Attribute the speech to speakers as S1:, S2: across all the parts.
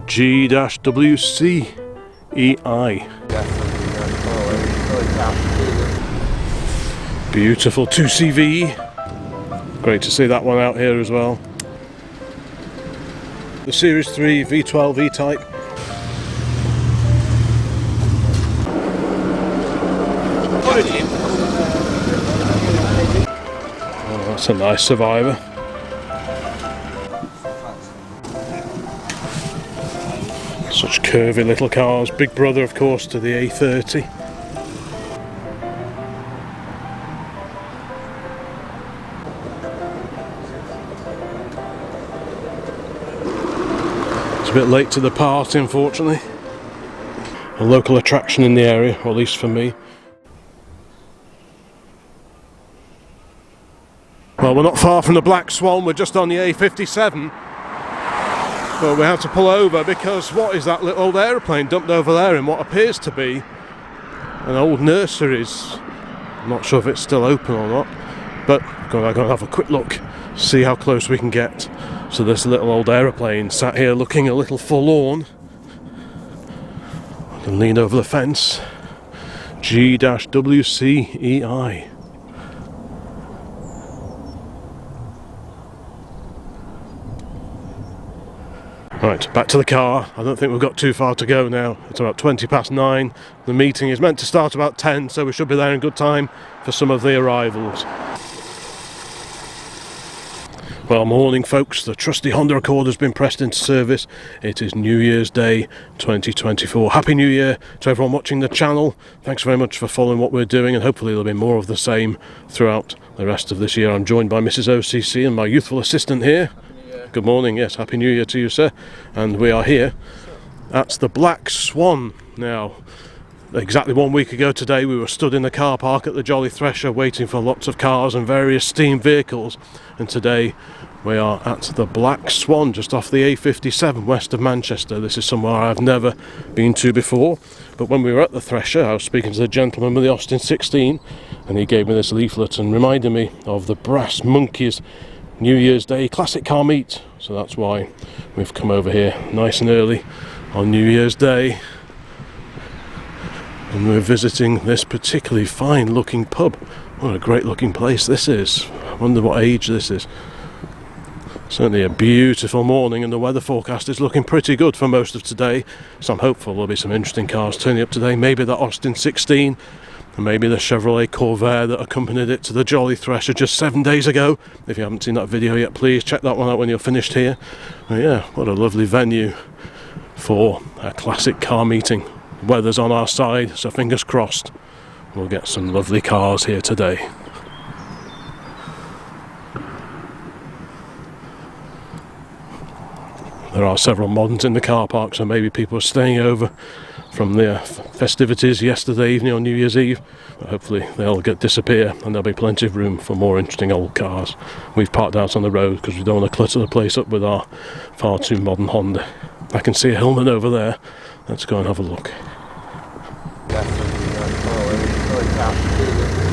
S1: G-WC-EI. Beautiful 2CV. Great to see that one out here as well. The Series 3 V12 E-Type. Oh, that's a nice Survivor. Such curvy little cars. Big brother, of course, to the A30. It's a bit late to the party, unfortunately. A local attraction in the area, or at least for me. Well, we're not far from the Black Swan, we're just on the A57. But we have to pull over because what is that little old aeroplane dumped over there in what appears to be an old nursery? I'm not sure if it's still open or not, but I'm going to have a quick look, see how close we can get to this little old aeroplane sat here looking a little forlorn. I can lean over the fence. G-WC-EI. Right, back to the car. I don't think we've got too far to go now. It's about 9:20. The meeting is meant to start about 10, so we should be there in good time for some of the arrivals. Well, morning folks, the trusty Honda Accord has been pressed into service. It is New Year's Day 2024. Happy New Year to everyone watching the channel. Thanks very much for following what we're doing, and hopefully there'll be more of the same throughout the rest of this year. I'm joined by Mrs. OCC and my youthful assistant here. Good morning, yes, Happy New Year to you, sir. And we are here at the Black Swan. Now, exactly 1 week ago today, we were stood in the car park at the Jolly Thresher waiting for lots of cars and various steam vehicles. And today we are at the Black Swan, just off the A57 west of Manchester. This is somewhere I've never been to before. But when we were at the Thresher, I was speaking to the gentleman with the Austin 16, and he gave me this leaflet and reminded me of the Brass Monkeys New Year's Day classic car meet, so that's why we've come over here nice and early on New Year's Day, and we're visiting this particularly fine looking pub. What a great looking place this is. I wonder what age this is. Certainly a beautiful morning, and the weather forecast is looking pretty good for most of today, so I'm hopeful there'll be some interesting cars turning up today. Maybe the Austin 16, and maybe the Chevrolet Corvair that accompanied it to the Jolly Thresher just 7 days ago. If you haven't seen that video yet, please check that one out when you're finished here. But yeah, what a lovely venue for a classic car meeting. Weather's on our side, so fingers crossed we'll get some lovely cars here today. There are several moderns in the car park, so maybe people are staying over from their festivities yesterday evening on New Year's Eve. But hopefully they'll disappear, and there'll be plenty of room for more interesting old cars. We've parked out on the road because we don't want to clutter the place up with our far too modern Honda. I can see a Hillman over there. Let's go and have a look.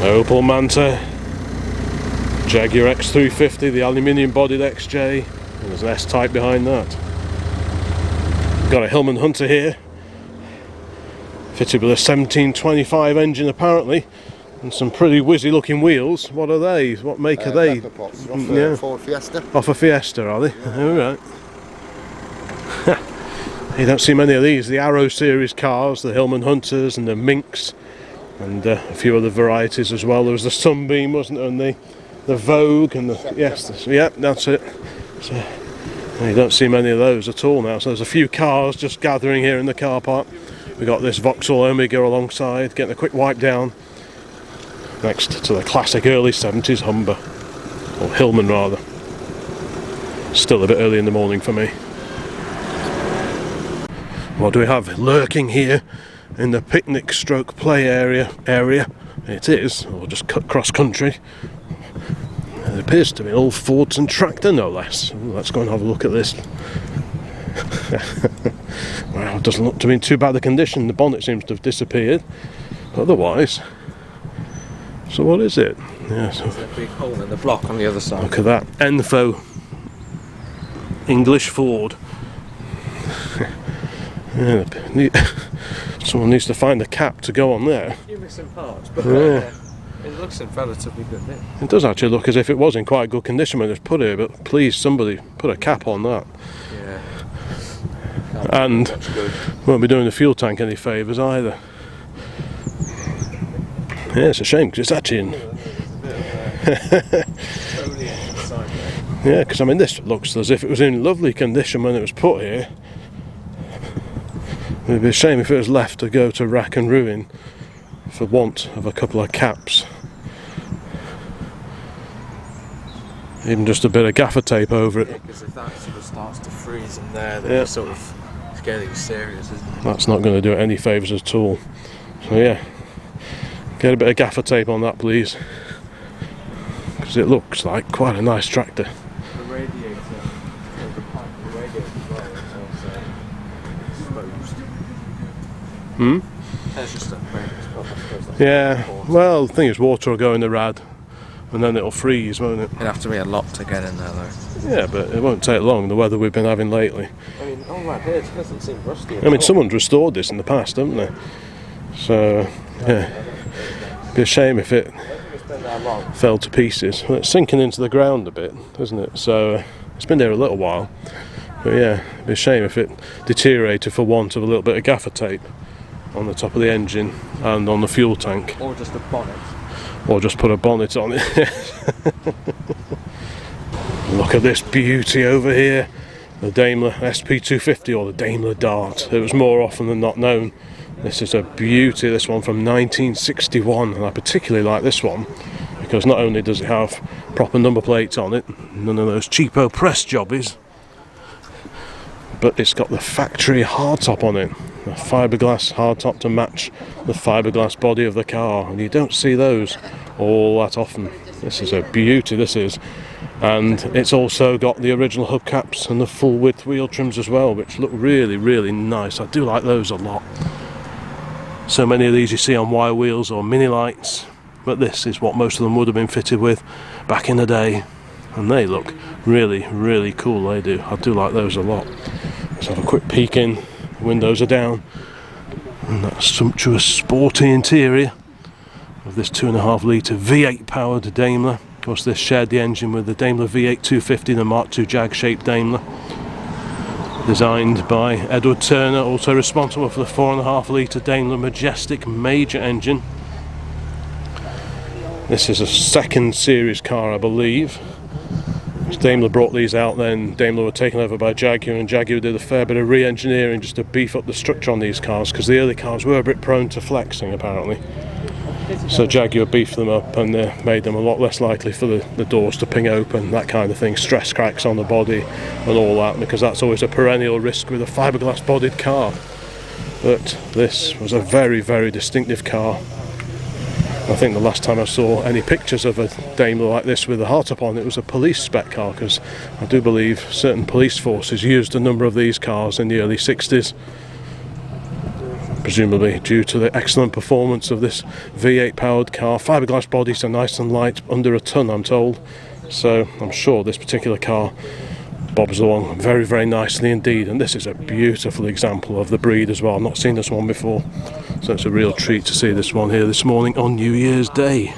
S1: Opel Manta, Jaguar X350, the aluminium bodied XJ, and there's an S-Type behind that. Got a Hillman Hunter here, fitted with a 1725 engine apparently, and some pretty whizzy looking wheels. What are they? What make are they?
S2: Pots, off Ford Fiesta.
S1: Off a Fiesta, are they?
S2: Yeah.
S1: Alright. You don't see many of these. The Arrow series cars, the Hillman Hunters and the Minks, and a few other varieties as well. There was the Sunbeam, wasn't there, and the Vogue, and the yeah, that's it. So, you don't see many of those at all now. So there's a few cars just gathering here in the car park. We got this Vauxhall Omega alongside, getting a quick wipe down. Next to the classic early 70s Humber, or Hillman rather. Still a bit early in the morning for me. What do we have lurking here in the picnic stroke play area? It is, or just cut cross country. It appears to be an old Fordson tractor, no less. Ooh, let's go and have a look at this. Wow, it doesn't look to be in too bad a condition. The bonnet seems to have disappeared. But otherwise, so what is it? Yeah, so
S2: there's a big hole in the block on the other side.
S1: Look at that. Enfo English Ford. Someone needs to find a cap to go on there.
S2: You're missing parts, but
S1: Yeah.
S2: it looks in relatively good nick.
S1: It does actually look as if it was in quite good condition when it was put here, but please somebody put a cap on that.
S2: Yeah.
S1: And
S2: That's good.
S1: won't be doing the fuel tank any favours either. Yeah, it's a shame because it's actually in. Yeah, because I mean this looks as if it was in lovely condition when it was put here. It'd be a shame if it was left to go to rack and ruin for want of a couple of caps. Even just a bit of gaffer tape over it.
S2: Because if that sort of starts to freeze in there, then
S1: Yeah.
S2: it's sort of getting serious, isn't it?
S1: That's not going to do it any favours at all. So yeah, get a bit of gaffer tape on that please, because it looks like quite a nice tractor.
S2: The radiator, the pipe of the radiator as well, is also exposed. There's just a break as well, I suppose that's
S1: Yeah,
S2: important.
S1: well the thing is water will go in the rad and then it'll freeze, won't it?
S2: It'd have to be a lot to get in there though.
S1: Yeah, but it won't take long, the weather we've been having lately.
S2: I mean, all right here, it doesn't seem rusty.
S1: I mean someone's restored this in the past, haven't they? So yeah, it'd be a shame if it
S2: It's been that long.
S1: fell to pieces. Well, it's sinking into the ground a bit, isn't it? So it's been there a little while. But yeah, it'd be a shame if it deteriorated for want of a little bit of gaffer tape on the top of the engine and on the fuel tank.
S2: Or just a bonnet.
S1: Or just put a bonnet on it. Look at this beauty over here. The Daimler SP250 or the Daimler Dart. It was more often than not known. This is a beauty, this one from 1961, and I particularly like this one because not only does it have proper number plates on it, none of those cheapo press jobbies, but it's got the factory hardtop on it, a fiberglass hardtop to match the fiberglass body of the car, and you don't see those all that often. This is a beauty, this is. And it's also got the original hubcaps and the full width wheel trims as well, which look really, really nice. I do like those a lot. So many of these you see on wire wheels or mini lights, but this is what most of them would have been fitted with back in the day, and they look really, really cool. They do. I do like those a lot. Let's have a quick peek in. The windows are down, and that sumptuous sporty interior of this 2.5 litre V8 powered Daimler. Of course, this shared the engine with the Daimler V8 250, the Mark II Jag-shaped Daimler, designed by Edward Turner, also responsible for the 4.5 litre Daimler Majestic Major engine. This is a second series car, I believe. As Daimler brought these out, then Daimler were taken over by Jaguar, and Jaguar did a fair bit of re-engineering just to beef up the structure on these cars, because the early cars were a bit prone to flexing apparently. So Jaguar beefed them up and made them a lot less likely for the doors to ping open, that kind of thing, stress cracks on the body and all that, because that's always a perennial risk with a fiberglass bodied car. But this was a very, very distinctive car. I think the last time I saw any pictures of a Daimler like this with a hardtop on it was a police spec car, because I do believe certain police forces used a number of these cars in the early 60s. Presumably due to the excellent performance of this V8 powered car. Fiberglass bodies are nice and light, under a ton I'm told, so I'm sure this particular car bobs along very, very nicely indeed, and this is a beautiful example of the breed as well. I've not seen this one before, so it's a real treat to see this one here this morning on New Year's Day.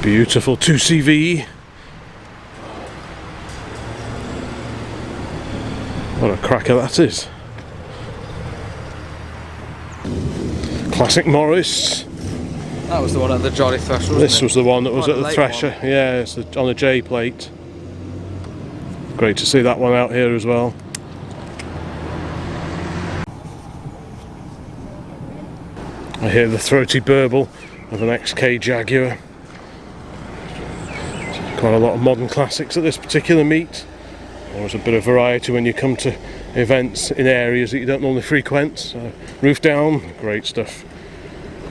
S1: Beautiful 2CV. What a cracker that is. Classic Morris.
S2: That was the one at the Jolly Thresher, wasn't
S1: This
S2: it?
S1: was the one that was
S2: Quite
S1: at
S2: a
S1: the
S2: late
S1: Thresher.
S2: one.
S1: Yeah, it's on a J plate. Great to see that one out here as well. I hear the throaty burble of an XK Jaguar. Quite a lot of modern classics at this particular meet. There's a bit of variety when you come to events in areas that you don't normally frequent. So, roof down, great stuff.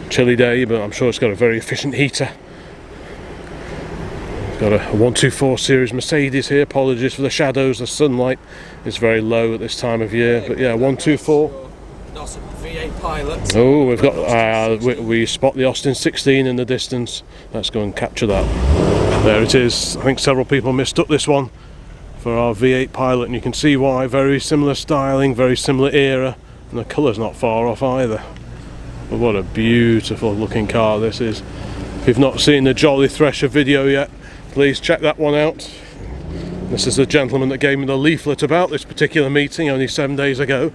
S1: Chilly day, but I'm sure it's got a very efficient heater. Got a 124 series Mercedes here. Apologies for the shadows, the sunlight is very low at this time of year, but yeah, 124.
S2: That's a V8 Pilot.
S1: Oh, we've got we spot the Austin 16 in the distance. Let's go and capture that. There it is. I think several people mistook this one for our V8 Pilot, and you can see why. Very similar styling, very similar era, and the colour's not far off either. But what a beautiful looking car this is. If you've not seen the Jolly Thresher video yet, please check that one out. This is the gentleman that gave me the leaflet about this particular meeting only 7 days ago.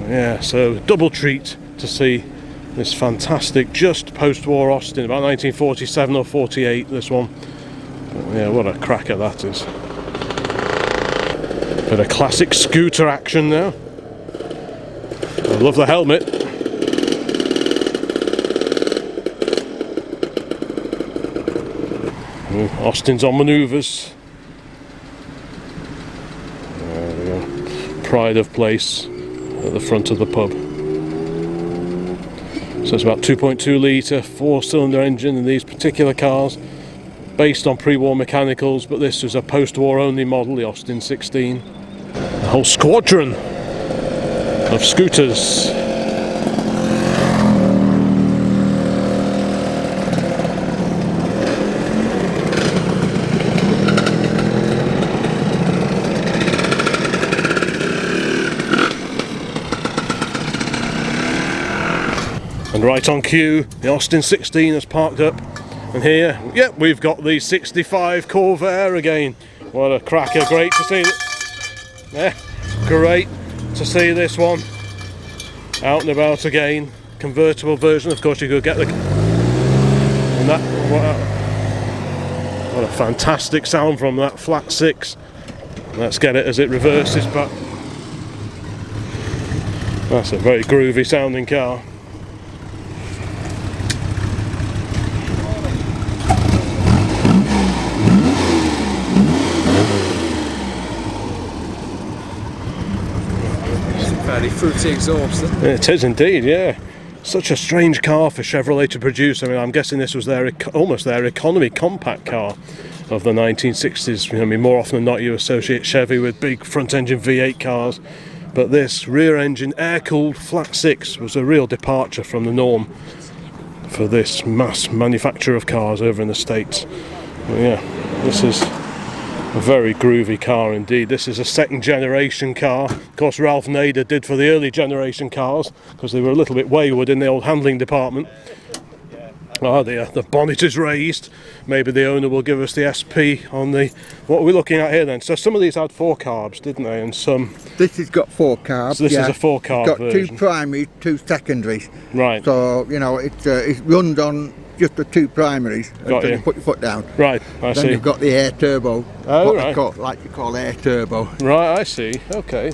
S1: Yeah, so double treat to see this fantastic just post-war Austin, about 1947 or 48 this one. But yeah, what a cracker that is. Bit of classic scooter action now. I love the helmet. Austin's on manoeuvres. There we go. Pride of place at the front of the pub. So it's about 2.2 litre 4-cylinder engine in these particular cars, based on pre-war mechanicals, but this is a post-war only model, the Austin 16. A whole squadron of scooters. And right on cue, the Austin 16 has parked up, and here, yep, we've got the 65 Corvair again. What a cracker! Great to see it. Yeah, great to see this one out and about again. Convertible version, of course. You could get the and that. What a fantastic sound from that flat 6. Let's get it as it reverses back. That's a very groovy sounding car.
S2: Fairly fruity exhaust.
S1: It is indeed, yeah. Such a strange car for Chevrolet to produce. I mean, I'm guessing this was almost their economy compact car of the 1960s. I mean, more often than not you associate Chevy with big front-engine V8 cars, but this rear-engine air-cooled flat 6 was a real departure from the norm for this mass manufacture of cars over in the States. But yeah, this is a very groovy car indeed. This is a second generation car. Of course, Ralph Nader did for the early generation cars because they were a little bit wayward in the old handling department. Oh, the bonnet is raised. Maybe the owner will give us the SP on the... What are we looking at here then? So some of these had 4 carbs, didn't they? And some...
S3: This has got 4 carbs.
S1: So this is a 4 carb
S3: got
S1: version.
S3: 2 primaries, 2 secondaries.
S1: Right.
S3: So, you know, it runs on just the 2 primaries until you put your foot down.
S1: Right, I see.
S3: Then you've got the air turbo.
S1: Oh,
S3: what
S1: right.
S3: you call air turbo.
S1: Right, I see. Okay.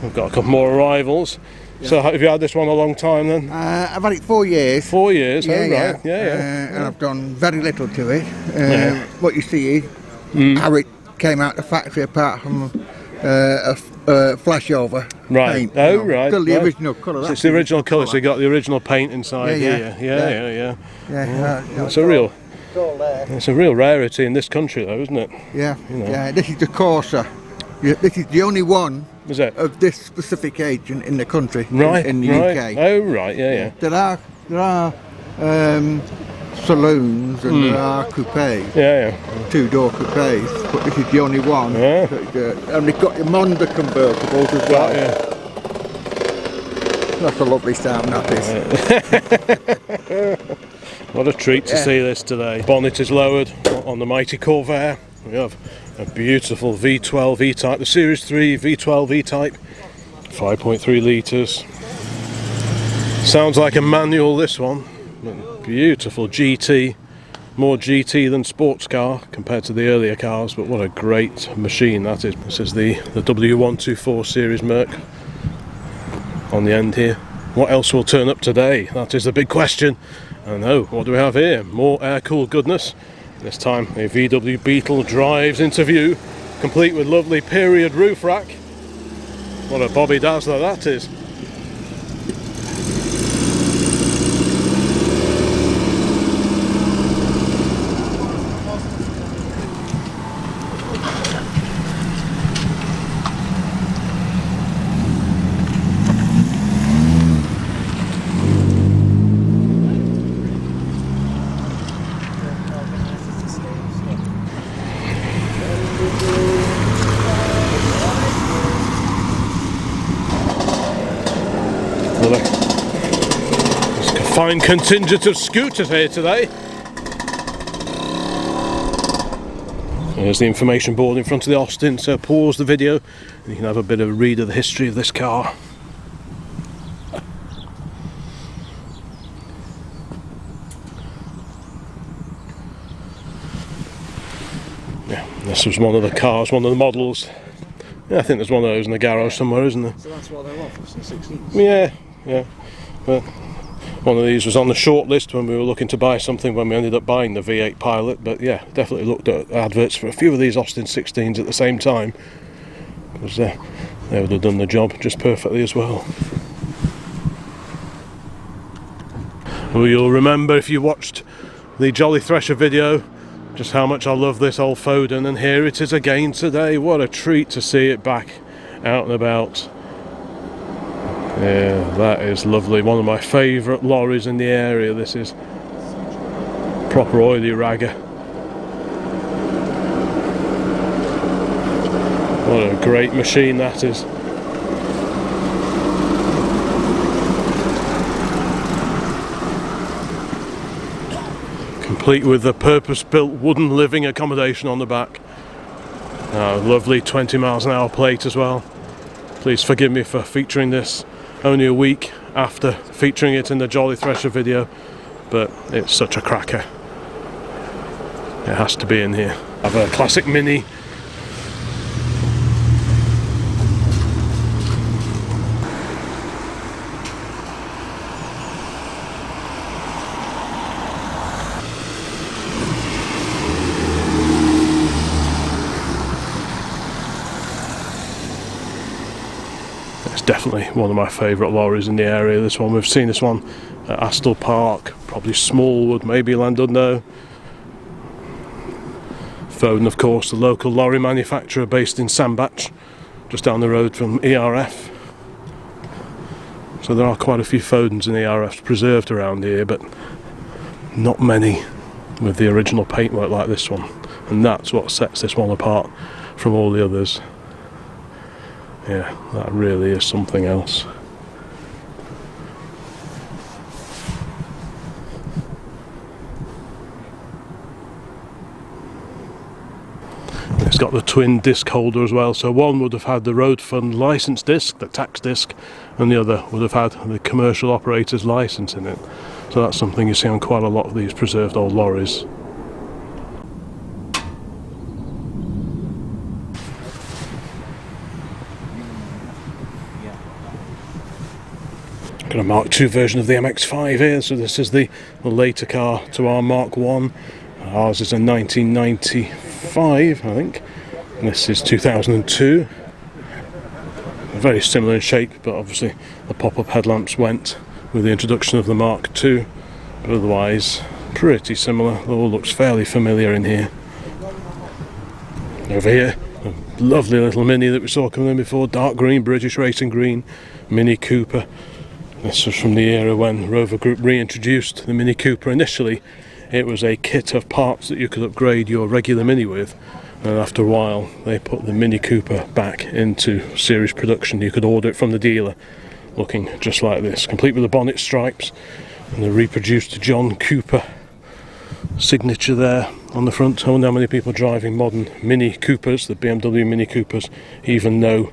S1: We've got a couple more arrivals. Yeah. So have you had this one a long time then?
S3: I've had it 4 years.
S1: 4 years,
S3: yeah,
S1: right. Yeah.
S3: And I've done very little to it. What you see is how it came out the factory apart from a flashover
S1: right.
S3: paint.
S1: Oh, right.
S3: Still the original colour.
S1: So it's the original colour, so you got the original paint inside here. Yeah. It's a real... It's a real rarity in this country though, isn't it?
S3: Yeah,
S1: you know.
S3: Yeah. This is the Corsa. This is the only one
S1: is it?
S3: Of this specific age in the country,
S1: right,
S3: in the
S1: UK. Oh, right, yeah.
S3: There are saloons and there are coupes, 2-door coupes, but this is the only one.
S1: Yeah.
S3: And they've got the Monza convertibles as well. That's a lovely sound, that is.
S1: What a treat to see this today. Bonnet is lowered on the mighty Corvair. We have a beautiful V12 E-Type, the Series 3 V12 E-Type, 5.3 litres. Sounds like a manual, this one. Beautiful GT, more GT than sports car compared to the earlier cars, but what a great machine that is. This is the W124 series Merc on the end here. What else will turn up today? That is the big question. I know, what do we have here? More air-cooled goodness. This time a VW Beetle drives into view, complete with lovely period roof rack. What a Bobby Dazzler that is. Fine contingent of scooters here today. There's the information board in front of the Austin, so pause the video and you can have a bit of a read of the history of this car. Yeah, this was one of the cars, one of the models. Yeah, I think there's one of those in the garage somewhere, isn't there?
S2: So that's what they want, Austin 16s?
S1: Yeah, yeah. But one of these was on the short list when we were looking to buy something when we ended up buying the V8 Pilot, but yeah, definitely looked at adverts for a few of these Austin 16s at the same time, because they would have done the job just perfectly as well. Well, you'll remember if you watched the Jolly Thresher video just how much I love this old Foden, and here it is again today. What a treat to see it back out and about. Yeah, that is lovely. One of my favourite lorries in the area. This is proper oily ragger. What a great machine that is. Complete with the purpose-built wooden living accommodation on the back. Lovely 20 miles an hour plate as well. Please forgive me for featuring this only a week after featuring it in the Jolly Thresher video, but it's such a cracker. It has to be in here. I have a classic Mini. Definitely one of my favourite lorries in the area, this one. We've seen this one at Astle Park, probably Smallwood, maybe Llandudno. Foden, of course, the local lorry manufacturer based in Sandbach, just down the road from ERF. So there are quite a few Fodens and ERFs preserved around here, but not many with the original paintwork like this one. And that's what sets this one apart from all the others. Yeah, that really is something else. It's got the twin disc holder as well, so one would have had the road fund license disc, the tax disc, and the other would have had the commercial operator's license in it. So that's something you see on quite a lot of these preserved old lorries. Got a Mark II version of the MX-5 here, so this is the later car to our Mark I. Ours is a 1995, I think, and this is 2002. Very similar in shape, but obviously the pop-up headlamps went with the introduction of the Mark II, but otherwise pretty similar. It all looks fairly familiar in here. Over here, a lovely little Mini that we saw coming in before, dark green, British racing green, Mini Cooper. This was from the era when Rover Group reintroduced the Mini Cooper. Initially it was a kit of parts that you could upgrade your regular Mini with, and after a while they put the Mini Cooper back into series production. You could order it from the dealer looking just like this, complete with the bonnet stripes and the reproduced John Cooper signature there on the front. I wonder how many people driving modern Mini Coopers, the BMW Mini Coopers, even know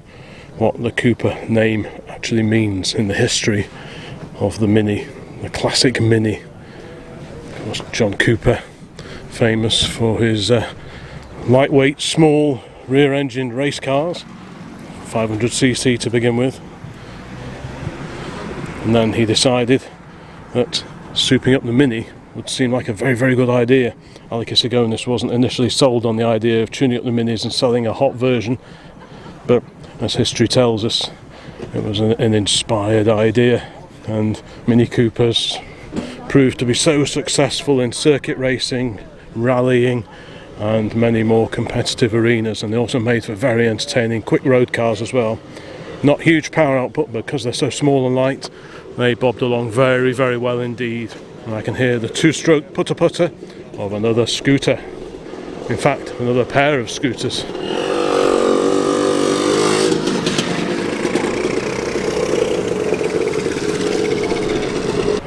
S1: what the Cooper name actually means in the history of the Mini, the classic Mini. Of course, John Cooper, famous for his lightweight, small, rear-engined race cars, 500cc to begin with. And then he decided that souping up the Mini would seem like a very, very good idea. Alice Agonis wasn't initially sold on the idea of tuning up the Minis and selling a hot version, but as history tells us, it was an inspired idea, and Mini Coopers proved to be so successful in circuit racing, rallying, and many more competitive arenas. And they also made for very entertaining quick road cars as well. Not huge power output, but because they're so small and light, they bobbed along very, very well indeed. And I can hear the two-stroke putter-putter of another scooter. In fact, another pair of scooters.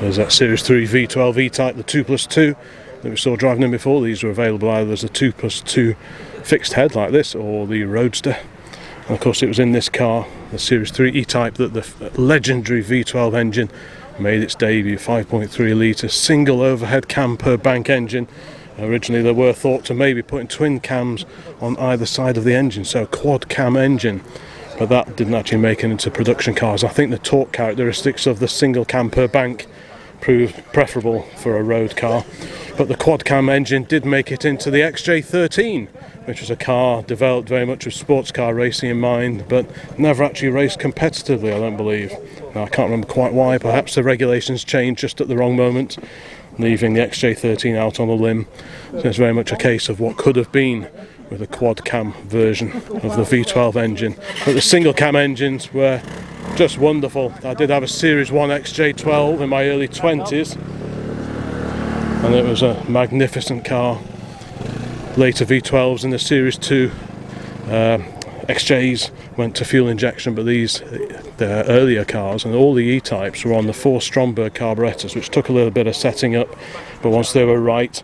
S1: There's that Series 3 V12 E-Type, the 2+2 that we saw driving in before. These were available either as a 2+2 fixed head like this or the Roadster. And of course it was in this car, the Series 3 E-Type, that the legendary V12 engine made its debut. 5.3 litre single overhead cam per bank engine. Originally they were thought to maybe putting twin cams on either side of the engine, so a quad cam engine, but that didn't actually make it into production cars. I think the torque characteristics of the single cam per bank proved preferable for a road car, but the quad cam engine did make it into the XJ13, which was a car developed very much with sports car racing in mind, but never actually raced competitively, I don't believe. Now, I can't remember quite why. Perhaps the regulations changed just at the wrong moment, leaving the XJ13 out on a limb. So it's very much a case of what could have been with a quad cam version of the V12 engine. But the single cam engines were just wonderful. I did have a Series 1 XJ12 in my early 20s, and it was a magnificent car. Later V12s in the Series 2 XJs went to fuel injection, but these, the earlier cars and all the E-Types were on the 4 Stromberg carburetors, which took a little bit of setting up, but once they were right,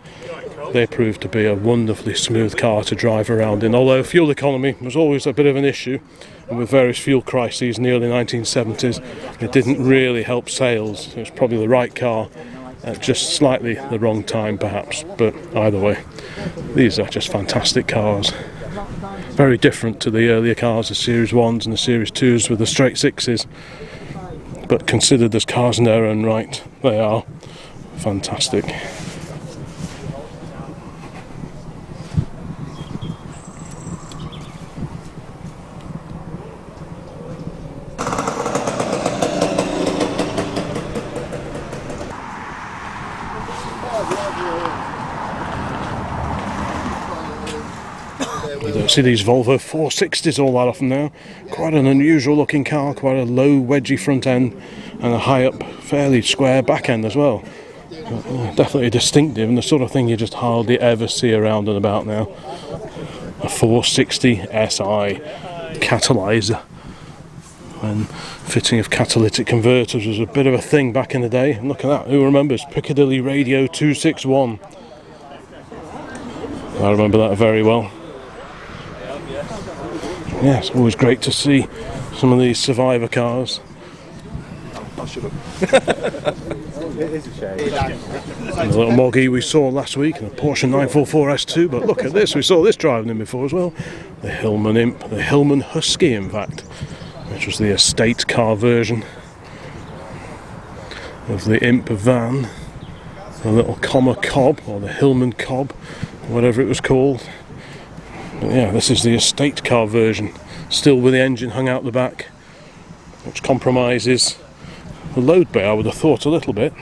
S1: they proved to be a wonderfully smooth car to drive around in. Although fuel economy was always a bit of an issue, and with various fuel crises in the early 1970s, it didn't really help sales. It was probably the right car at just slightly the wrong time perhaps, but either way, these are just fantastic cars. Very different to the earlier cars, the Series 1s and the Series 2s with the straight 6s, but considered as cars in their own right, they are fantastic. You don't see these Volvo 460s all that often now. Quite an unusual looking car, quite a low wedgy front end and a high up fairly square back end as well. Definitely distinctive and the sort of thing you just hardly ever see around and about now. A 460 SI catalyzer, when fitting of catalytic converters was a bit of a thing back in the day. And look at that, who remembers Piccadilly Radio 261? I remember that very well. Yeah, it's always great to see some of these survivor cars.
S2: I should have. It is a shame.
S1: The little Moggy we saw last week, and a Porsche 944 S2, but look at this, we saw this driving in before as well. The Hillman Imp, the Hillman Husky in fact, which was the estate car version of the Imp van. The little Comma Cob, or the Hillman Cob, whatever it was called. But yeah, this is the estate car version, still with the engine hung out the back, which compromises the load bay, I would have thought, a little bit,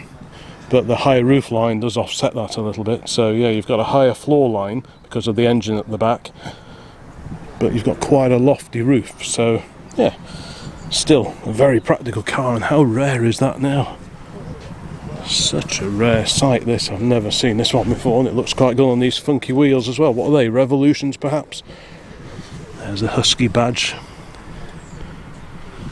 S1: but the higher roof line does offset that a little bit. So yeah, you've got a higher floor line because of the engine at the back, but you've got quite a lofty roof. So yeah, still a very practical car, and how rare is that now? Such a rare sight this. I've never seen this one before, and it looks quite good on these funky wheels as well. What are they, Revolutions perhaps? There's the Husky badge.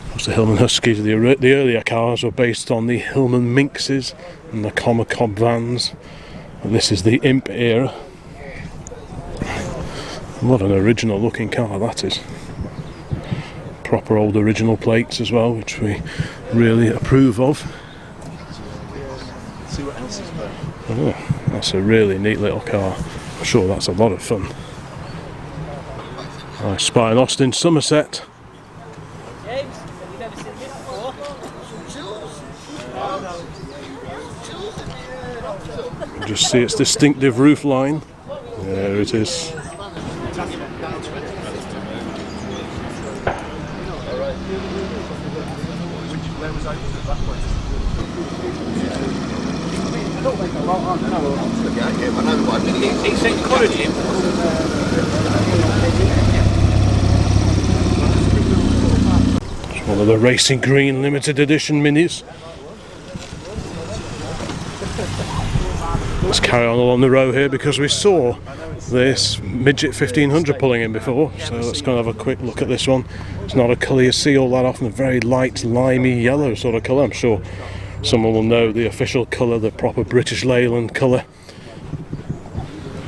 S1: Of course, the Hillman Huskies, the earlier cars were based on the Hillman Minxes and the Comma Cob vans. And this is the Imp era. What an original looking car that is. Proper old original plates as well, which we really approve of.
S2: See what else is there.
S1: Oh, that's a really neat little car. I'm sure that's a lot of fun. I spy an Austin Somerset.
S4: James, have you never seen this before?
S1: Just see its distinctive roof line. There it is.
S4: It's encouraging.
S1: It's one of the Racing Green limited edition minis. Let's carry on along the row here because we saw this Midget 1500 pulling in before, so let's go and have a quick look at this one. It's not a colour you see all that often, a very light limey yellow sort of colour. I'm sure someone will know the official colour, the proper British Leyland colour.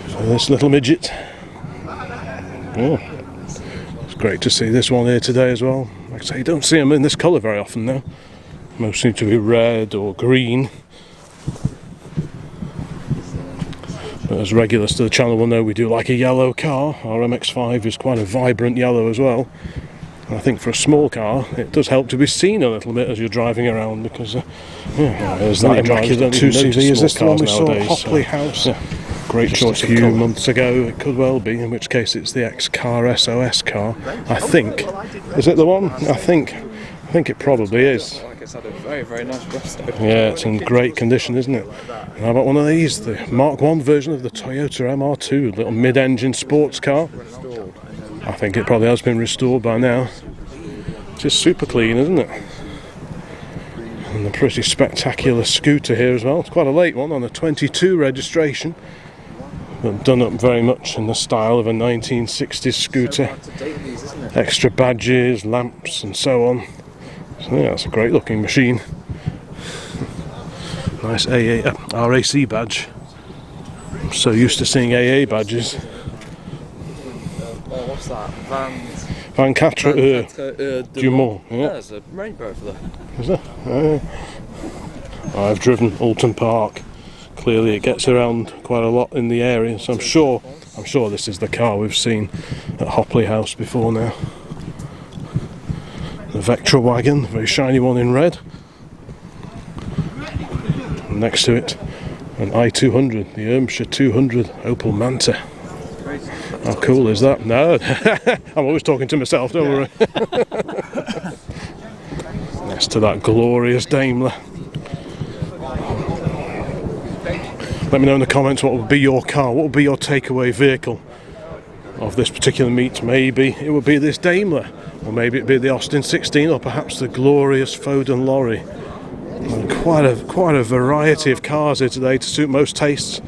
S1: So this little midget. Oh, it's great to see this one here today as well. Like I say, you don't see them in this colour very often now. Most seem to be red or green. But as regulars to the channel will know, we do like a yellow car. Our MX-5 is quite a vibrant yellow as well. And I think for a small car, it does help to be seen a little bit as you're driving around, because there's that immaculate 2CV. Is this the one we saw at Hopley House? Yeah. Great choice a few months ago. It could well be, in which case it's the X-Car SOS car. I think. Is it the one? I think it probably is.
S2: It's had a very, very nice rest.
S1: Yeah, it's in great condition, isn't it? And how about one of these? The Mark 1 version of the Toyota MR2, little mid-engine sports car. I think it probably has been restored by now. Just super clean, isn't it? And a pretty spectacular scooter here as well. It's quite a late one, on a 22 registration. But done up very much in the style of a 1960s scooter. Extra badges, lamps and so on. So yeah, it's a great looking machine. Nice RAC badge. I'm so used to seeing AA badges.
S2: What's that?
S1: Van Catra Dumont. Yeah.
S2: There's a rainbow over there.
S1: Is there? I've driven Alton Park. Clearly it gets around quite a lot in the area, so I'm sure this is the car we've seen at Hopley House before now. The Vectra wagon, very shiny one in red. And next to it, an i200, the Ermshire 200 Opel Manta. How cool is that? No, I'm always talking to myself, don't worry. Next to that glorious Daimler. Let me know in the comments what would be your car, what would be your takeaway vehicle of this particular meet. Maybe it would be this Daimler, or maybe it'd be the Austin 16, or perhaps the glorious Foden lorry. And quite a variety of cars here today to suit most tastes.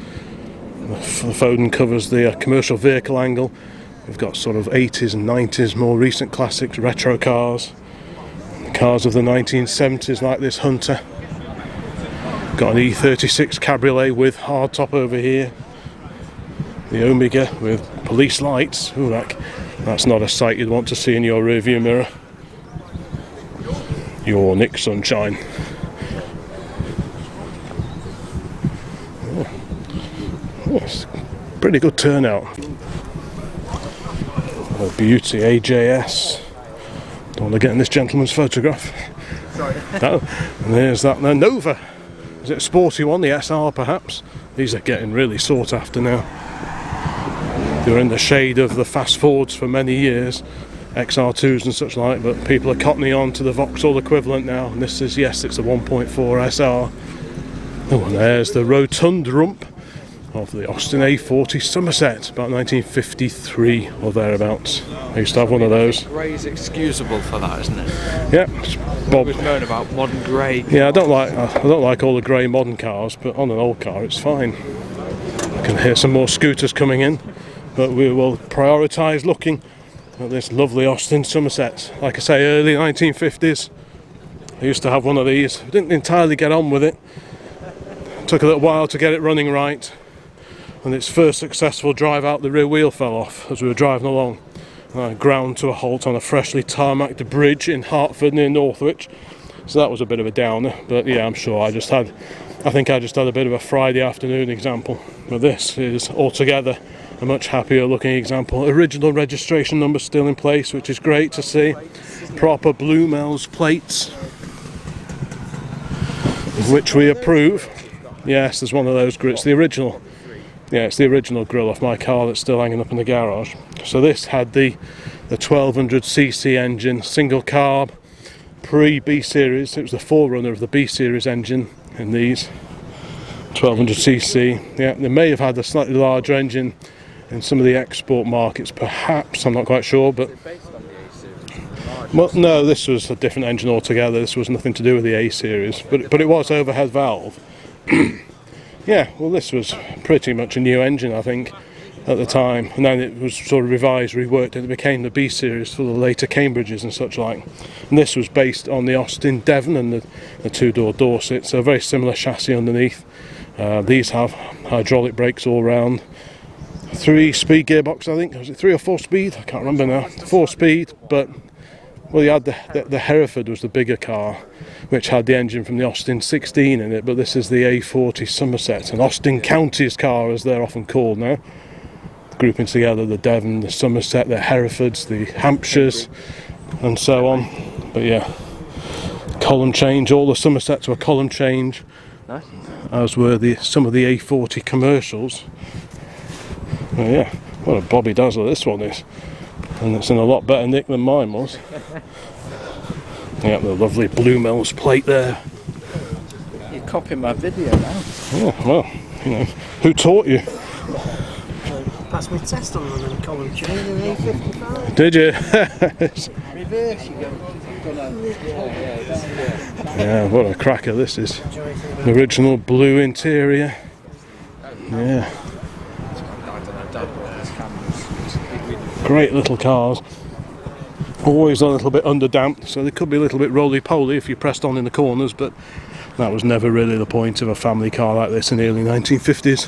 S1: The Foden covers the commercial vehicle angle. We've got sort of 80s and 90s, more recent classics, retro cars. Cars of the 1970s like this Hunter. Got an E36 Cabriolet with hardtop over here. The Omega with police lights. Ooh, that's not a sight you'd want to see in your rearview mirror. Your Nick Sunshine. Yes, pretty good turnout. A beauty AJS. Don't want to get in this gentleman's photograph. No. And there's that Nova. Is it a sporty one, the SR perhaps? These are getting really sought after now. They were in the shade of the fast Fords for many years, XR2s and such like, but people are cottoning on to the Vauxhall equivalent now, and this is, yes, it's a 1.4 SR. Oh, and there's the rotund rump of the Austin A40 Somerset, about 1953 or thereabouts. I used to have one of those.
S2: Grey's excusable for that, isn't it?
S1: Yeah, Bob.
S2: We've known about modern grey.
S1: Yeah, I don't like all the grey modern cars, but on an old car it's fine. I can hear some more scooters coming in, but we will prioritise looking at this lovely Austin Somerset. Like I say, early 1950s. I used to have one of these. I didn't entirely get on with it. Took a little while to get it running right. And its first successful drive out, the rear wheel fell off as we were driving along. I ground to a halt on a freshly tarmacked bridge in Hertford near Northwich. So that was a bit of a downer, but yeah, I'm sure I think I just had a bit of a Friday afternoon example. But this is altogether a much happier looking example. Original registration number still in place, which is great to see. Proper Blumels plates, which we approve. Yes, there's one of those grids, the original. Yeah, it's the original grille off my car that's still hanging up in the garage. So this had the 1200cc engine, single carb, pre-B series. It was the forerunner of the B series engine in these 1200cc. Yeah, they may have had a slightly larger engine in some of the export markets, perhaps. I'm not quite sure, but well, no, this was a different engine altogether. This was nothing to do with the A series, but it was overhead valve. Yeah, well, this was pretty much a new engine, I think. at the time, and then it was sort of revised, reworked, and it became the B series for the later Cambridges and such like. And this was based on the Austin Devon and the two-door Dorset, so a very similar chassis underneath. These have hydraulic brakes all round, 3-speed gearbox, I think. Was it 3 or 4 speed? I can't remember now. 4 speed, but well, you had the Hereford was the bigger car, which had the engine from the Austin 16 in it, but this is the A40 Somerset, an Austin Counties car as they're often called now, grouping together the Devon, the Somerset, the Herefords, the Hampshires and so on. But yeah, column change, all the Somersets were column change,
S2: Nice.
S1: as were some of the A40 commercials. Oh yeah, what a Bobby Dazzler this one is, and it's in a lot better nick than mine was. Yeah, the lovely Blue Mills plate there.
S2: You're copying my video now.
S1: Yeah, well, you know, who taught you?
S5: Passed my test on running column chain in A55.
S1: Did you?
S5: Reverse, you go.
S1: Yeah, what a cracker this is. The original blue interior. Yeah. Great little cars. Always a little bit underdamped, so they could be a little bit roly-poly if you pressed on in the corners, but that was never really the point of a family car like this in the early 1950s.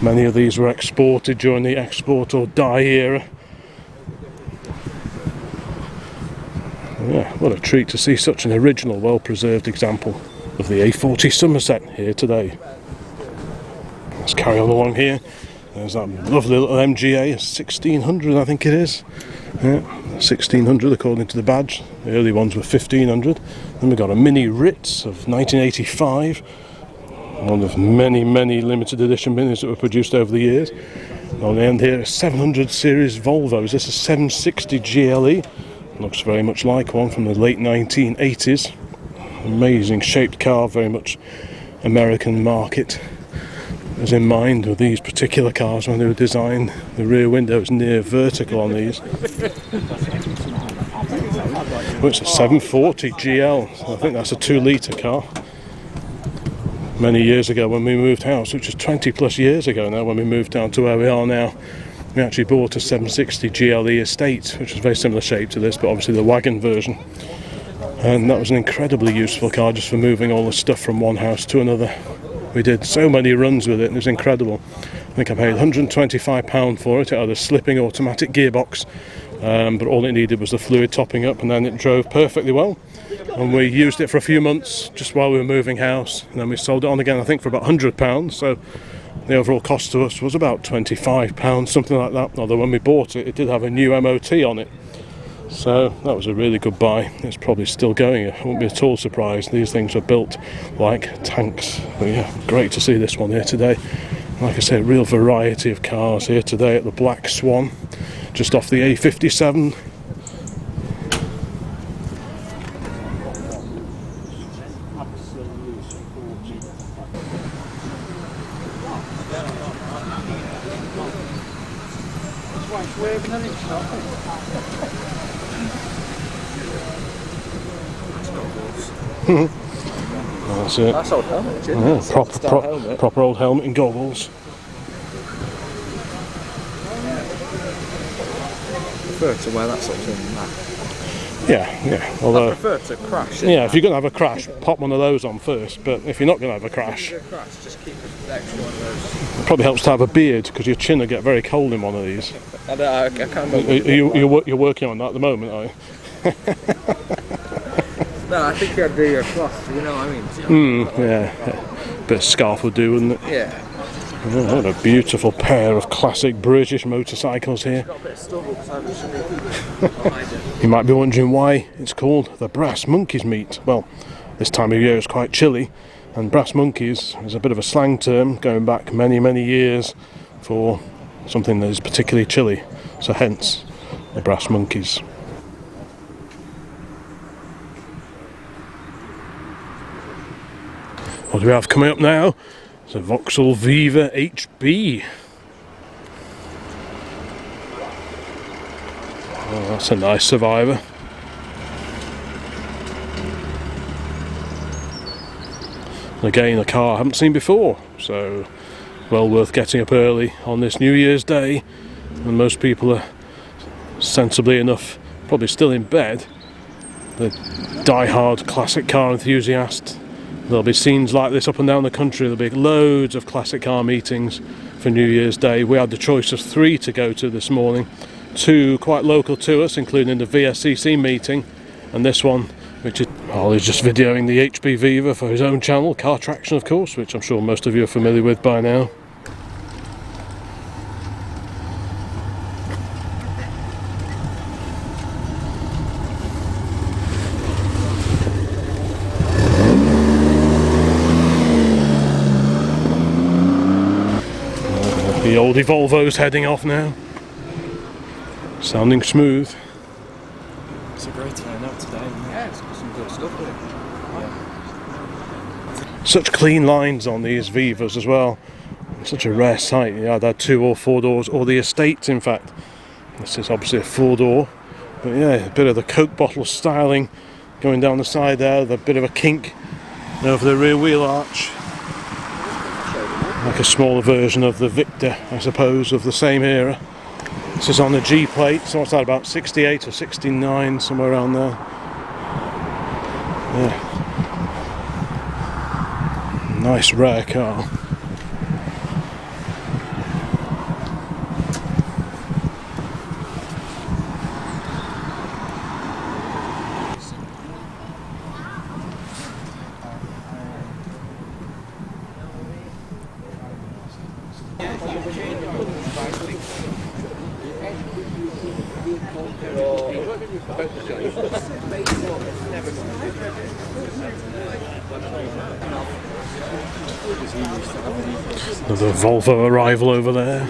S1: Many of these were exported during the export or die era. Yeah, what a treat to see such an original, well-preserved example of the A40 Somerset here today. Let's carry on along here. There's that lovely little MGA, a 1600 I think it is. Yeah, 1600 according to the badge. The early ones were 1500. Then we've got a Mini Ritz of 1985. One of many, many limited edition minis that were produced over the years. On the end here, a 700 series Volvos. This is 760 GLE. Looks very much like one from the late 1980s. Amazing shaped car, very much American market was in mind with these particular cars when they were designed. The rear window is near vertical on these. Oh, it's a 740 GL, so I think that's a 2-litre car. Many years ago when we moved house, which is 20 plus years ago now, when we moved down to where we are now, we actually bought a 760 GLE estate, which was very similar shape to this, but obviously the wagon version. And that was an incredibly useful car just for moving all the stuff from one house to another. We did so many runs with it, and it was incredible. I think I paid £125 for it. It had a slipping automatic gearbox, but all it needed was the fluid topping up, and then it drove perfectly well. And we used it for a few months just while we were moving house, and then we sold it on again, I think, for about £100. So the overall cost to us was about £25, something like that. Although when we bought it, it did have a new MOT on it. So that was a really good buy. It's probably still going. I won't be at all surprised. These things were built like tanks. But yeah, great to see this one here today. Like I say, a real variety of cars here today at the Black Swan, just off the A57. That's it.
S2: That's old helmet, isn't
S1: Yeah,
S2: it? Helmet.
S1: proper old helmet and goggles.
S2: I prefer to wear that sort of thing than that.
S1: Yeah. Although,
S2: I prefer to crash.
S1: yeah, if you're going to have a crash, pop one of those on first. But if you're not going to have a crash,
S2: Just keep the extra one of those.
S1: it probably helps to have a beard, because your chin will get very cold in one of these.
S2: I can't remember.
S1: You're working on that at the moment, are you?
S2: No, I think I'd do your cloth, you know what I mean?
S1: Yeah. Bit of scarf would do, wouldn't it?
S2: Yeah.
S1: Oh, what a beautiful pair of classic British motorcycles here.
S2: Got a bit of stubble because
S1: You might be wondering why it's called the Brass Monkeys meet. Well, this time of year is quite chilly, and Brass Monkeys is a bit of a slang term going back many, many years for something that is particularly chilly. So hence, the Brass Monkeys. What do we have coming up now? It's a Vauxhall Viva HB. Oh, that's a nice Survivor. Again, a car I haven't seen before, so well worth getting up early on this New Year's Day, and most people are sensibly enough probably still in bed. The die-hard classic car enthusiast. There'll be scenes like this up and down the country. There'll be loads of classic car meetings for New Year's Day. We had the choice of 3 to go to this morning. 2 quite local to us, including the VSCC meeting, and this one, which is Ollie's just videoing the HB Viva for his own channel, Car Traction of course, which I'm sure most of you are familiar with by now. The oldie Volvo's heading off now. Sounding smooth.
S2: It's a great turnout today. Yeah, it's got some good stuff with it.
S1: Such clean lines on these Vivas as well. Such a rare sight. Yeah, I'd had 2 or 4 doors, or the Estates in fact. This is obviously a 4-door. But yeah, a bit of the Coke bottle styling going down the side there, a bit of a kink over the rear wheel arch. Like a smaller version of the Victor, I suppose, of the same era. This is on the G plate, so what's that, about 68 or 69, somewhere around there. Yeah. Nice rare car. Another Volvo arrival over there.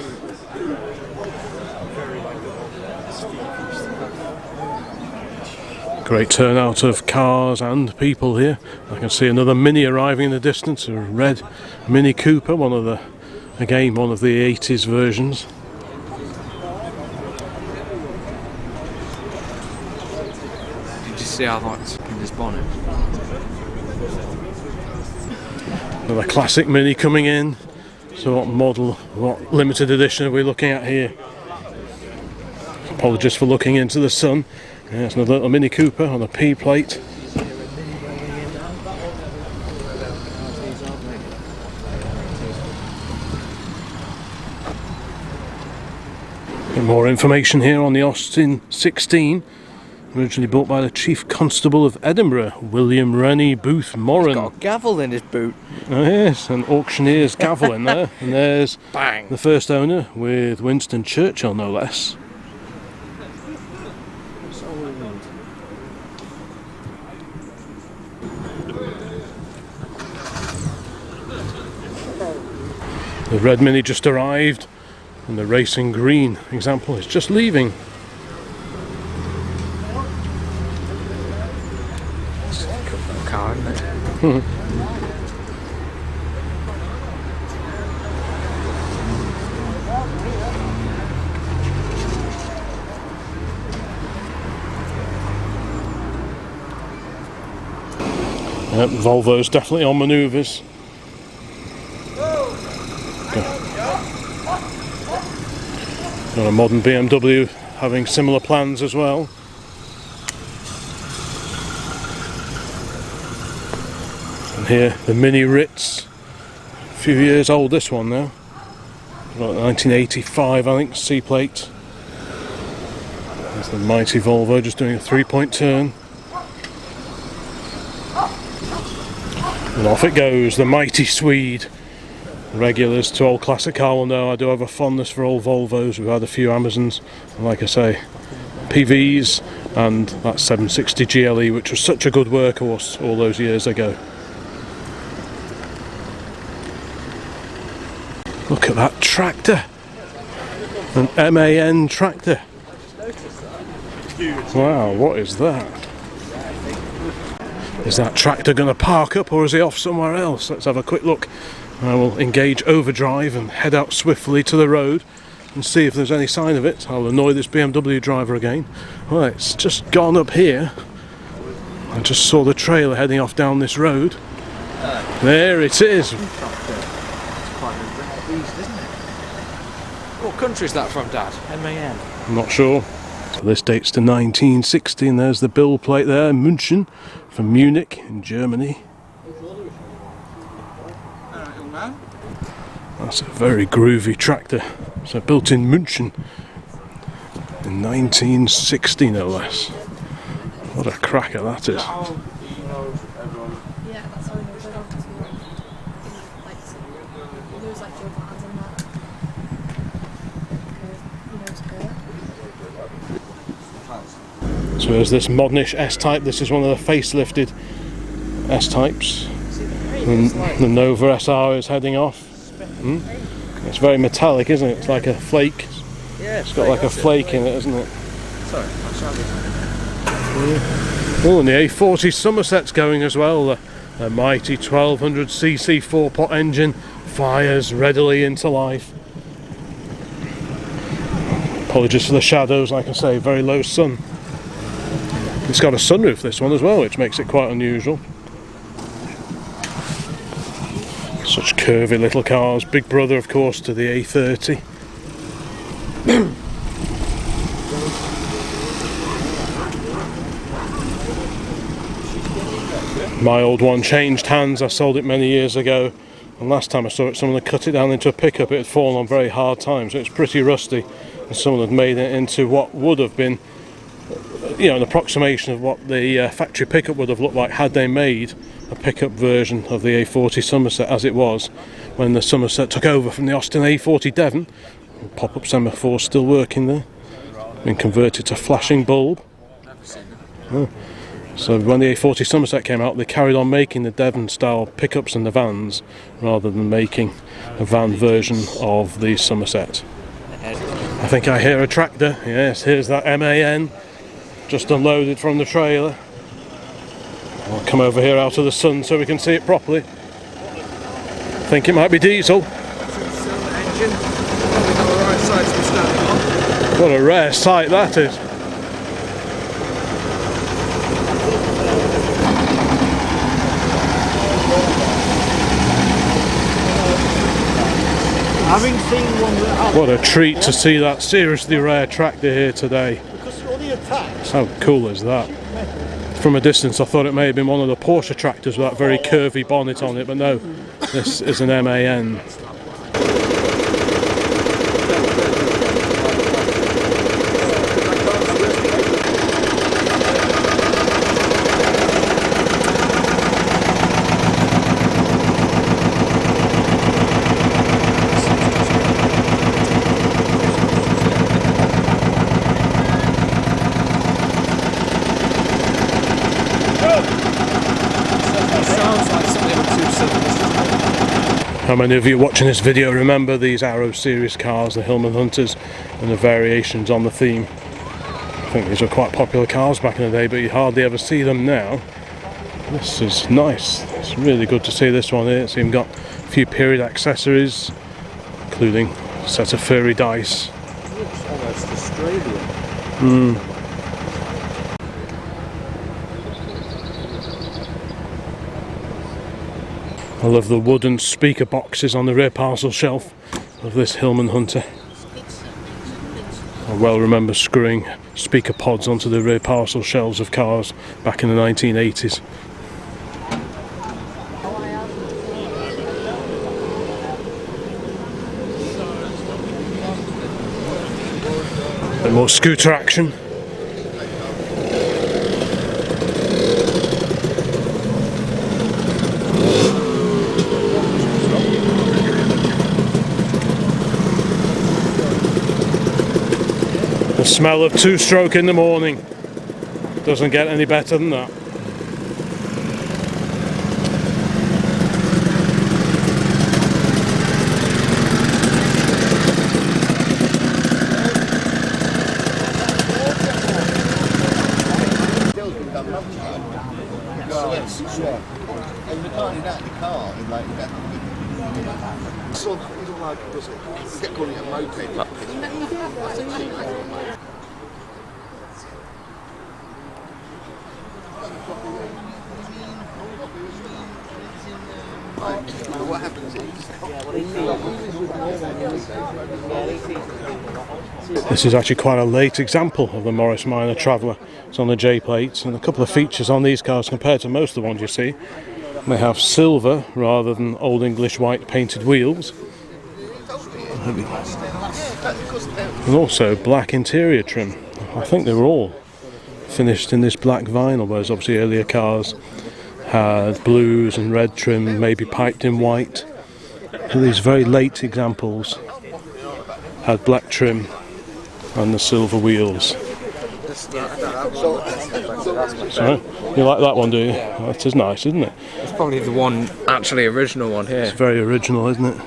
S1: Great turnout of cars and people here. I can see another Mini arriving in the distance, a red Mini Cooper, one of the 80s versions.
S2: Did you see how that's in this bonnet?
S1: Another classic Mini coming in. So what model, what limited edition are we looking at here? Apologies for looking into the sun. There's another little Mini Cooper on a P plate. Bit more information here on the Austin 16. Originally built by the Chief Constable of Edinburgh, William Rennie Booth Moran.
S2: Got a gavel in his boot.
S1: Oh yes, an auctioneer's gavel in there. And there's
S2: Bang.
S1: the first owner with Winston Churchill, no less. The red Mini just arrived, and the racing green example is just leaving.
S2: Car, isn't it?
S1: Yep, Volvo's definitely on manoeuvres. Got a modern BMW having similar plans as well. And here the Mini Ritz, a few years old this one now. Got 1985 I think, C-plate. There's the mighty Volvo just doing a 3-point turn. And off it goes, the mighty Swede. Regulars to old classic car will know I do have a fondness for old Volvos. We've had a few Amazons, and like I say, PVs and that 760 GLE, which was such a good workhorse all those years ago. Look at that tractor, an MAN tractor. Wow, what is that? Is that tractor going to park up, or is he off somewhere else? Let's have a quick look. I will engage overdrive and head out swiftly to the road and see if there's any sign of it. I'll annoy this BMW driver again. Well, it's just gone up here. I just saw the trailer heading off down this road. There it is.
S2: What country is that from, Dad? MAN.
S1: I'm not sure. So this dates to 1960, and there's the bill plate there, München, from Munich in Germany. That's a very groovy tractor. So built in München in 1960, no less. What a cracker that is.
S6: Yeah, that's how we know they're obviously like there's like your bands and that.
S1: So there's this modernish S-Type. This is one of the facelifted S-Types. The Nova SR is heading off. It's very metallic, isn't it? It's like a flake.
S2: Yeah,
S1: It's got like a flake in it, isn't it?
S2: Sorry, I'm sorry.
S1: Oh, and the A40 Somerset's going as well. A mighty 1200cc 4-pot engine fires readily into life. Apologies for the shadows, like I say, very low sun. It's got a sunroof, this one as well, which makes it quite unusual. Such curvy little cars. Big brother, of course, to the A30. My old one changed hands. I sold it many years ago, and last time I saw it, someone had cut it down into a pickup. It had fallen on very hard times, so it's pretty rusty, and someone had made it into what would have been, you know, an approximation of what the factory pickup would have looked like had they made a pickup version of the A40 Somerset as it was when the Somerset took over from the Austin A40 Devon. Pop-up semaphore still working there. Been converted to flashing bulb. Oh. So when the A40 Somerset came out, they carried on making the Devon style pickups and the vans rather than making a van version of the Somerset. I think I hear a tractor. Yes, here's that MAN just unloaded from the trailer. I'll come over here out of the sun so we can see it properly. I think it might be diesel. What a rare sight that is.
S5: Having seen one that
S1: What a treat to see that seriously rare tractor here today.
S5: because all the attacks.
S1: How cool is that? From a distance I thought it may have been one of the Porsche tractors with that very curvy bonnet on it, but no, this is an MAN. How many of you watching this video remember these Arrow series cars, the Hillman Hunters, and the variations on the theme? I think these were quite popular cars back in the day, but you hardly ever see them now. This is nice. It's really good to see this one here. It's even got a few period accessories, including a set of furry dice.
S2: It looks almost Australian.
S1: I love the wooden speaker boxes on the rear parcel shelf of this Hillman Hunter. I well remember screwing speaker pods onto the rear parcel shelves of cars back in the 1980s. A bit more scooter action. The smell of two-stroke in the morning doesn't get any better than that.
S2: What happens is,
S1: This is actually quite a late example of the Morris Minor Traveller. It's on the J plates, and a couple of features on these cars compared to most of the ones you see. They have silver rather than old English white painted wheels, and also black interior trim. I think they were all finished in this black vinyl, whereas obviously earlier cars had blues and red trim, maybe piped in white. And these very late examples had black trim and the silver wheels. Sorry? You like that one, do you? That is nice, isn't it?
S2: It's probably the one, actually original one here.
S1: It's very original, isn't it?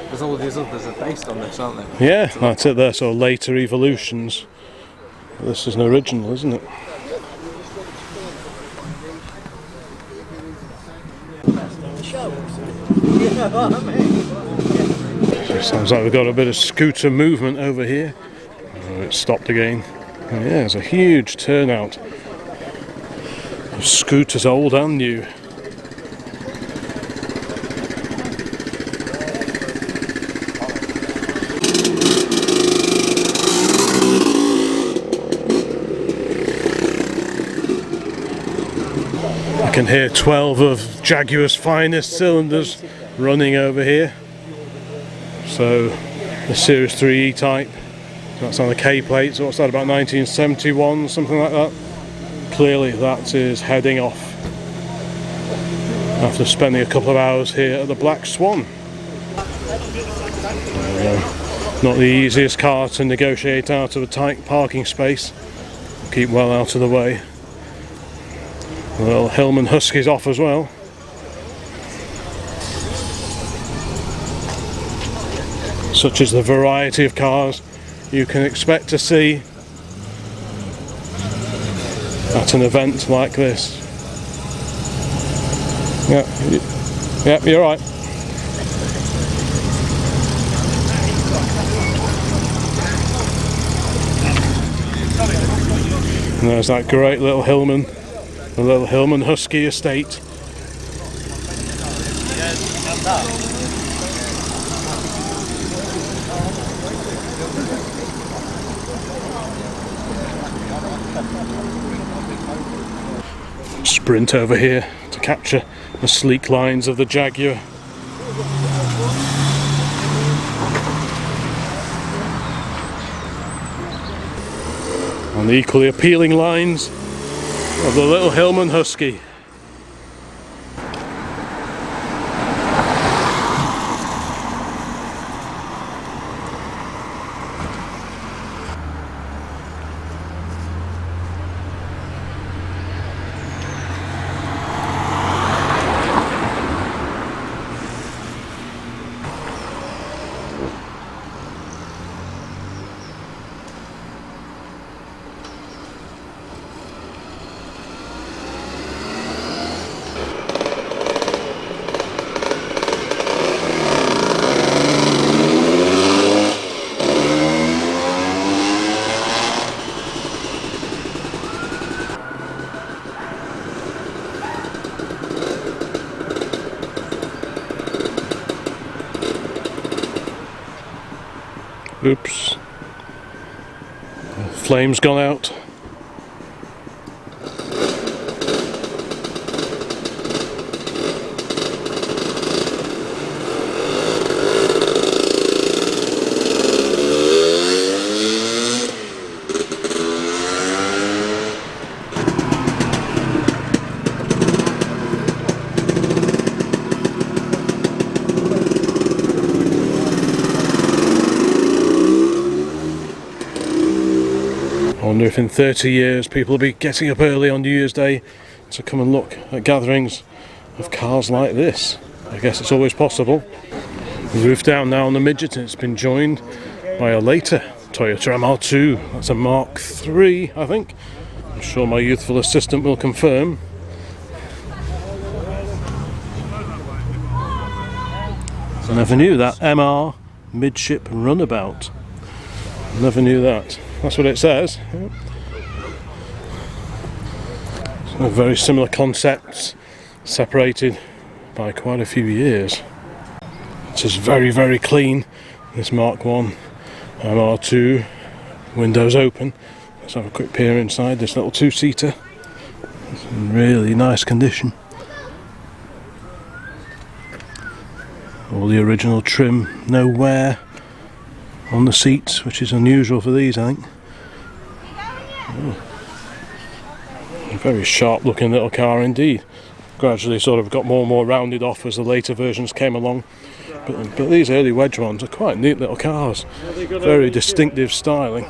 S2: Because all these others are based on this, aren't they?
S1: Yeah, that's it. They're sort of later evolutions. This is an original, isn't it? Sounds like we've got a bit of scooter movement over here. Oh, it's stopped again. Oh, yeah, there's a huge turnout of scooters, old and new. I can hear 12 of Jaguar's finest cylinders running over here. So the Series 3 E-Type, that's on the K plate, so what's that, about 1971, something like that? Clearly that is heading off after spending a couple of hours here at the Black Swan. Not the easiest car to negotiate out of a tight parking space, keep well out of the way. The little Hillman Husky's off as well. Such is the variety of cars you can expect to see at an event like this. Yeah, you're right. And there's that great little Hillman, the little Hillman Husky estate. Sprint over here to capture the sleek lines of the Jaguar. And the equally appealing lines of the little Hillman Husky. Oops. The flame's gone out. I wonder if in 30 years people will be getting up early on New Year's Day to come and look at gatherings of cars like this. I guess it's always possible. The roof down now on the midget, and it's been joined by a later Toyota MR2. That's a Mark III, I think. I'm sure my youthful assistant will confirm. I never knew that MR midship runabout. Never knew that. That's what it says. So very similar concepts, separated by quite a few years. It is very, very clean, this Mark 1 MR2. Windows open. Let's have a quick peer inside this little two-seater. It's in really nice condition. All the original trim, no wear on the seats, which is unusual for these, I think. A very sharp looking little car indeed. Gradually sort of got more and more rounded off as the later versions came along. But these early wedge ones are quite neat little cars. Very distinctive styling.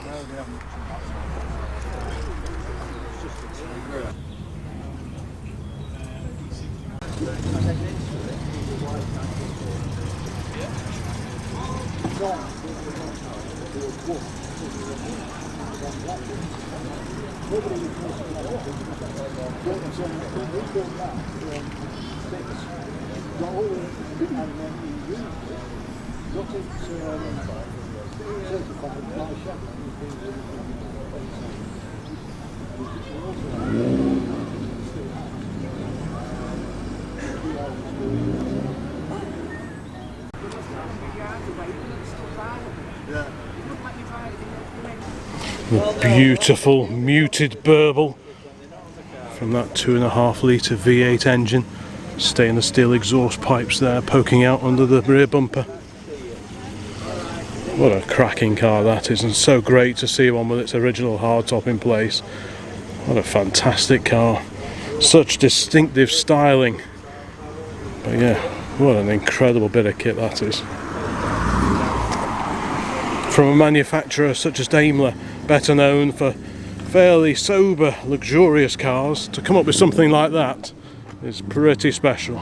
S1: The beautiful muted burble from that 2.5 litre V8 engine. Stainless steel exhaust pipes there poking out under the rear bumper. What a cracking car that is, and so great to see one with its original hardtop in place. What a fantastic car. Such distinctive styling. But yeah, what an incredible bit of kit that is. From a manufacturer such as Daimler, better known for fairly sober, luxurious cars, to come up with something like that is pretty special.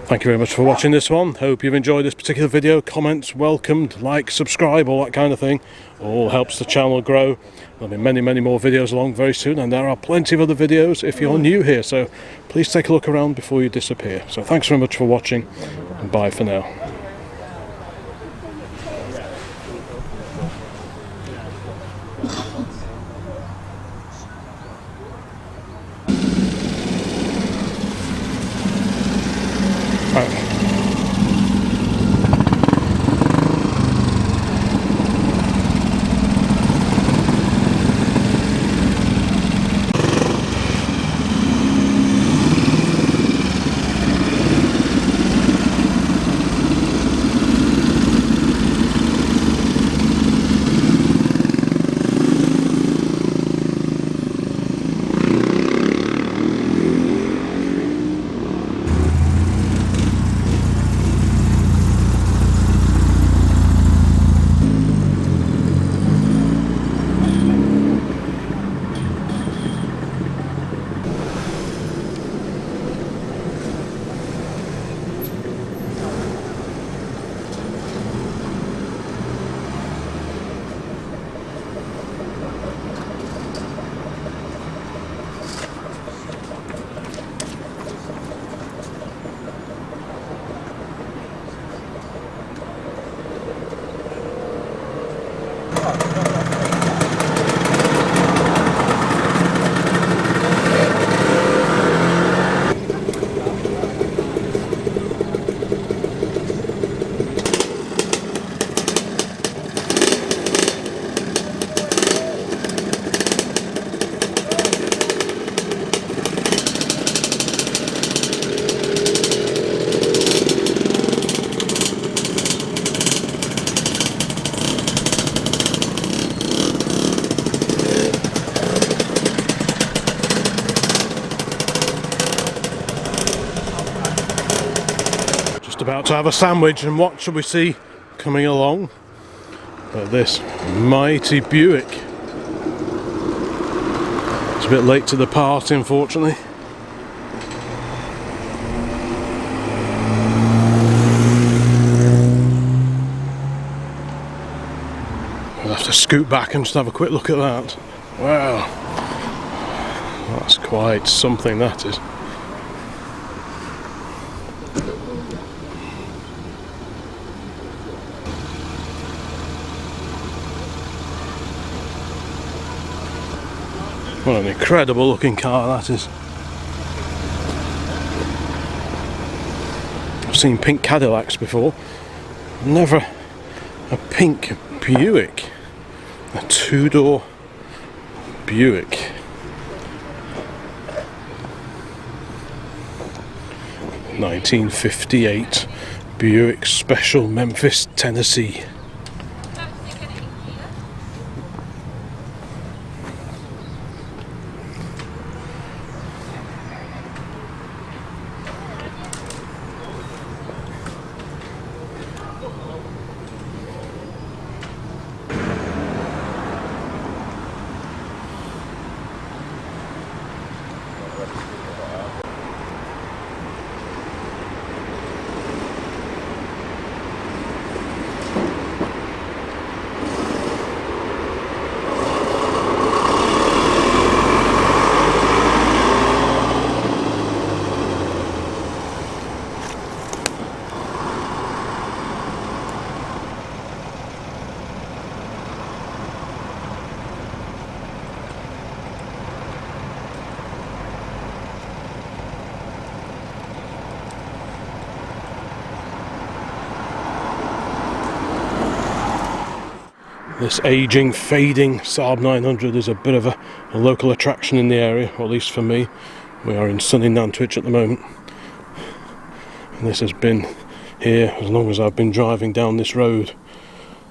S1: Thank you very much for watching this one. Hope you've enjoyed this particular video. Comments welcomed, like, subscribe, all that kind of thing. All helps the channel grow. There'll be many, many more videos along very soon, and there are plenty of other videos if you're new here, so please take a look around before you disappear. So thanks very much for watching, and bye for now. about to have a sandwich, and what shall we see coming along but this mighty Buick. It's a bit late to the party, unfortunately. I'll have to scoot back and just have a quick look at that. Wow, that's quite something, that is. What an incredible looking car that is. I've seen pink Cadillacs before, never a pink Buick. A two-door Buick. (1958) Buick Special, Memphis, Tennessee. This ageing, fading Saab 900 is a bit of a local attraction in the area, or at least for me. We are in sunny Nantwich at the moment, and this has been here as long as I've been driving down this road.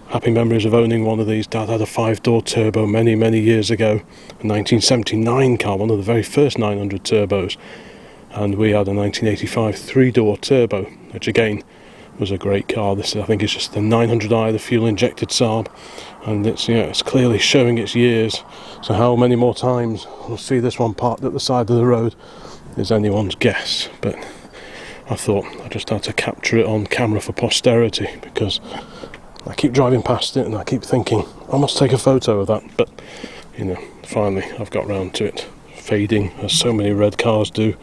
S1: Happy memories of owning one of these. Dad had a 5-door turbo many years ago, a 1979 car, one of the very first 900 turbos, and we had a 1985 3-door turbo, which again was a great car. This, I think, is just the 900i, the fuel injected Saab, and it's, it's clearly showing its years. So how many more times we'll see this one parked at the side of the road is anyone's guess, but I thought I just had to capture it on camera for posterity, because I keep driving past it and I keep thinking I must take a photo of that, but finally I've got round to it, fading as so many red cars do.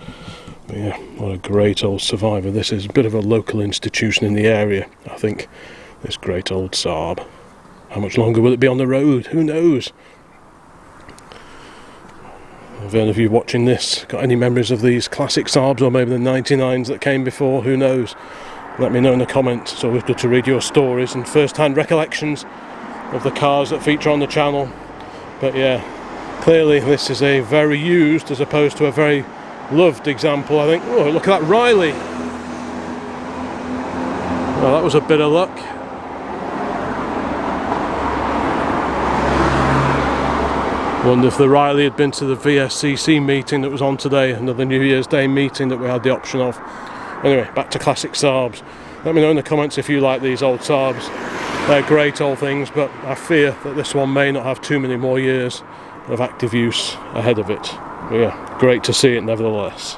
S1: But yeah, what a great old survivor. This is a bit of a local institution in the area, I think, this great old Saab. How much longer will it be on the road? Who knows? Have any of you watching this got any memories of these classic Saabs, or maybe the 99s that came before? Who knows? Let me know in the comments. It's always good to read your stories and first-hand recollections of the cars that feature on the channel. But yeah, clearly this is a very used as opposed to a very loved example, I think. Oh, look at that Riley. Well, that was a bit of luck. Wonder if the Riley had been to the VSCC meeting that was on today, another New Year's Day meeting that we had the option of. Anyway, back to classic Saabs. Let me know in the comments if you like these old Saabs. They're great old things, but I fear that this one may not have too many more years of active use ahead of it. But yeah, great to see it nevertheless.